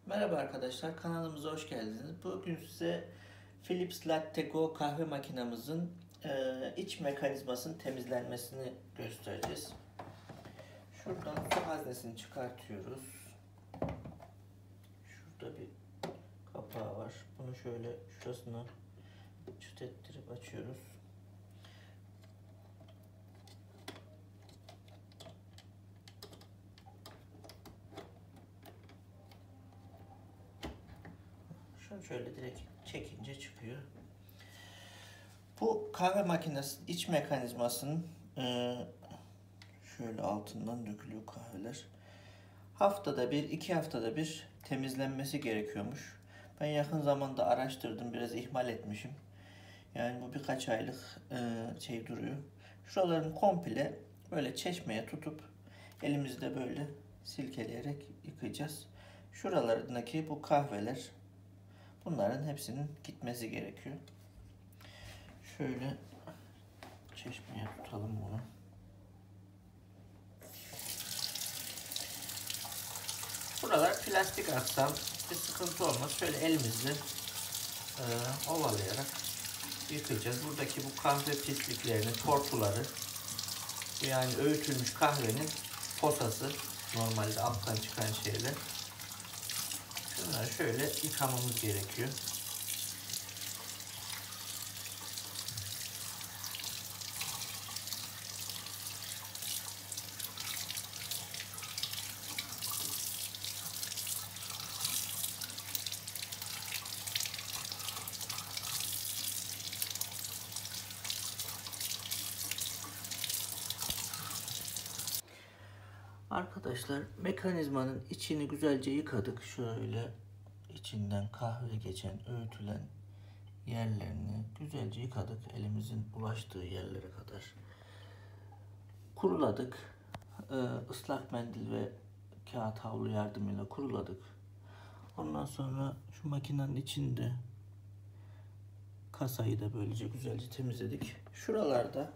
Merhaba arkadaşlar, kanalımıza hoş geldiniz. Bugün size Philips Latte Go kahve makinamızın iç mekanizmasının temizlenmesini göstereceğiz. Şuradan su haznesini çıkartıyoruz. Şurada bir kapağı var. Bunu şöyle şurasına çıt ettirip açıyoruz. Şunu şöyle direkt çekince çıkıyor. Bu kahve makinesi iç mekanizmasının şöyle altından dökülüyor kahveler. Haftada bir, 2 haftada bir temizlenmesi gerekiyormuş. Ben yakın zamanda araştırdım, biraz ihmal etmişim. Yani bu birkaç aylık duruyor. Şuralarını komple böyle çeşmeye tutup elimizde böyle silkeleyerek yıkayacağız. Şuralarındaki bu kahveler, bunların hepsinin gitmesi gerekiyor. Şöyle çeşmeye tutalım bunu. Buralar plastik aksam bir sıkıntı olmaz. Şöyle elimizle ovalayarak yıkayacağız. Buradaki bu kahve pisliklerini, tortuları, yani öğütülmüş kahvenin posası, normalde alttan çıkan şeyler. Şunları şöyle yıkamamız gerekiyor. Arkadaşlar, mekanizmanın içini güzelce yıkadık. Şöyle içinden kahve geçen, öğütülen yerlerini güzelce yıkadık. Elimizin ulaştığı yerlere kadar. Kuruladık. Islak mendil ve kağıt havlu yardımıyla kuruladık. Ondan sonra şu makinenin içinde kasayı da böylece güzelce temizledik. Şuralarda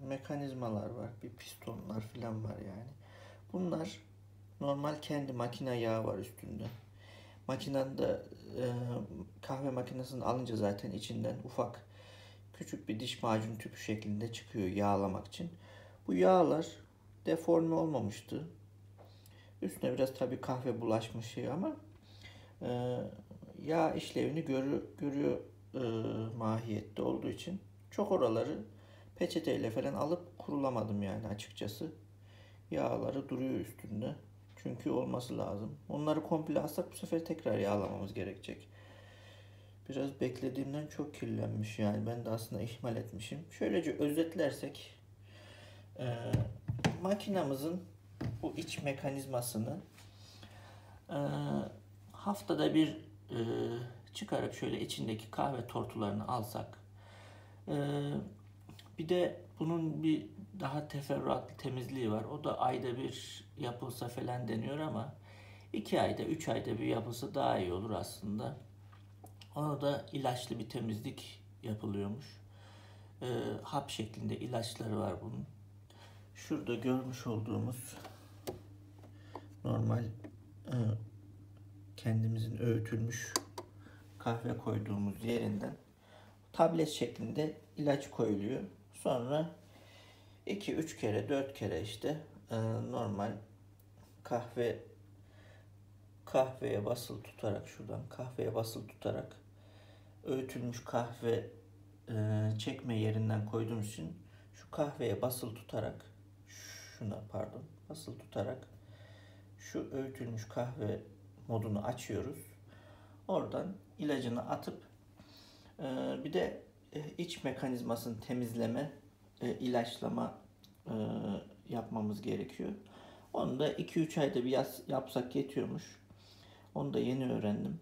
mekanizmalar var, bir pistonlar falan var yani. Bunlar normal kendi makine yağı var üstünde. Makinenin de kahve makinesini alınca zaten içinden ufak küçük bir diş macun tüpü şeklinde çıkıyor yağlamak için. Bu yağlar deforme olmamıştı. Üstüne biraz tabii kahve bulaşmış şey ama yağ işlevini görüyor mahiyette olduğu için çok oraları peçeteyle falan alıp kurulamadım yani açıkçası. Yağları duruyor üstünde. Çünkü olması lazım. Onları komple alsak bu sefer tekrar yağlamamız gerekecek. Biraz beklediğimden çok kirlenmiş yani. Ben de aslında ihmal etmişim. Şöylece özetlersek makinamızın bu iç mekanizmasını haftada bir çıkarıp şöyle içindeki kahve tortularını alsak, bir de bunun bir daha teferruatlı temizliği var. O da ayda bir yapılsa falan deniyor ama 2 ayda 3 ayda bir yapılsa daha iyi olur aslında. Ona da ilaçlı bir temizlik yapılıyormuş. Hap şeklinde ilaçları var bunun. Şurada görmüş olduğumuz normal kendimizin öğütülmüş kahve koyduğumuz yerinden tablet şeklinde ilaç koyuluyor. Sonra 2-3 kere 4 kere işte normal kahveye basılı tutarak, şuradan kahveye basılı tutarak öğütülmüş kahve çekme yerinden koyduğumuz için şu kahveye basılı tutarak, basılı tutarak şu öğütülmüş kahve modunu açıyoruz. Oradan ilacını atıp bir de iç mekanizmasını temizleme, ilaçlama yapmamız gerekiyor. Onu da 2-3 ayda bir yapsak yetiyormuş. Onu da yeni öğrendim.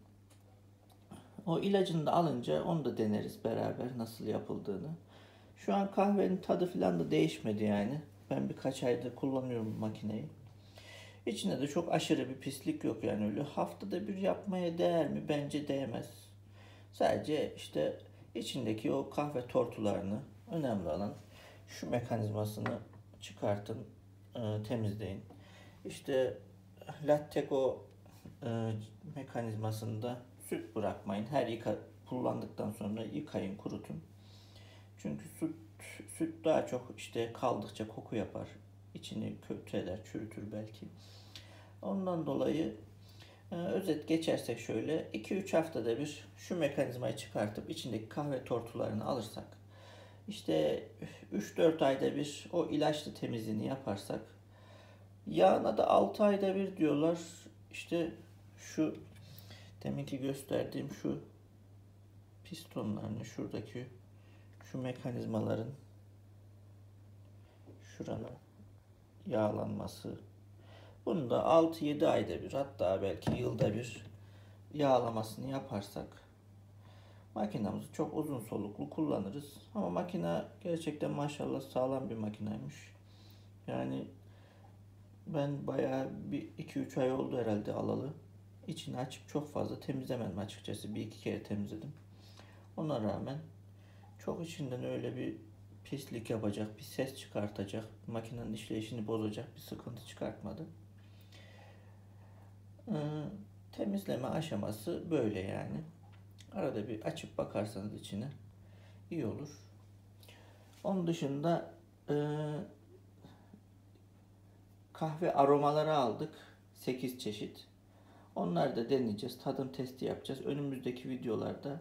O ilacını da alınca onu da deneriz beraber nasıl yapıldığını. Şu an kahvenin tadı falan da değişmedi yani. Ben birkaç aydır kullanıyorum bu makineyi. İçinde de çok aşırı bir pislik yok yani, öyle haftada bir yapmaya değer mi? Bence değmez. Sadece işte içindeki o kahve tortularını, önemli olan şu mekanizmasını çıkartın, temizleyin. İşte Lattego mekanizmasında süt bırakmayın. Kullandıktan sonra yıkayın, kurutun. Çünkü süt daha çok işte kaldıkça koku yapar. İçini kötü eder, çürütür belki. Ondan dolayı özet geçersek şöyle 2-3 haftada bir şu mekanizmayı çıkartıp içindeki kahve tortularını alırsak, işte 3-4 ayda bir o ilaçlı temizliğini yaparsak, yağına da 6 ayda bir diyorlar. İşte şu deminki gösterdiğim şu pistonların şuradaki şu mekanizmaların şuranın yağlanması, bunu da 6-7 ayda bir, hatta belki yılda bir yağlamasını yaparsak makinamızı çok uzun soluklu kullanırız. Ama makine gerçekten maşallah sağlam bir makinaymış. Yani ben bayağı bir 2-3 ay oldu herhalde alalı. İçini açıp çok fazla temizlemedim açıkçası. Bir iki kere temizledim. Ona rağmen çok içinden öyle bir pislik yapacak, bir ses çıkartacak, makinenin işleyişini bozacak bir sıkıntı çıkartmadı. Temizleme aşaması böyle yani. Arada bir açıp bakarsanız içine iyi olur. Onun dışında kahve aromaları aldık. 8 çeşit. Onları da deneyeceğiz. Tadım testi yapacağız. Önümüzdeki videolarda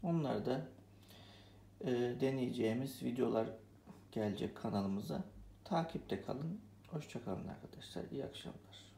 onları da deneyeceğimiz videolar gelecek kanalımıza. Takipte kalın. Hoşça kalın arkadaşlar. İyi akşamlar.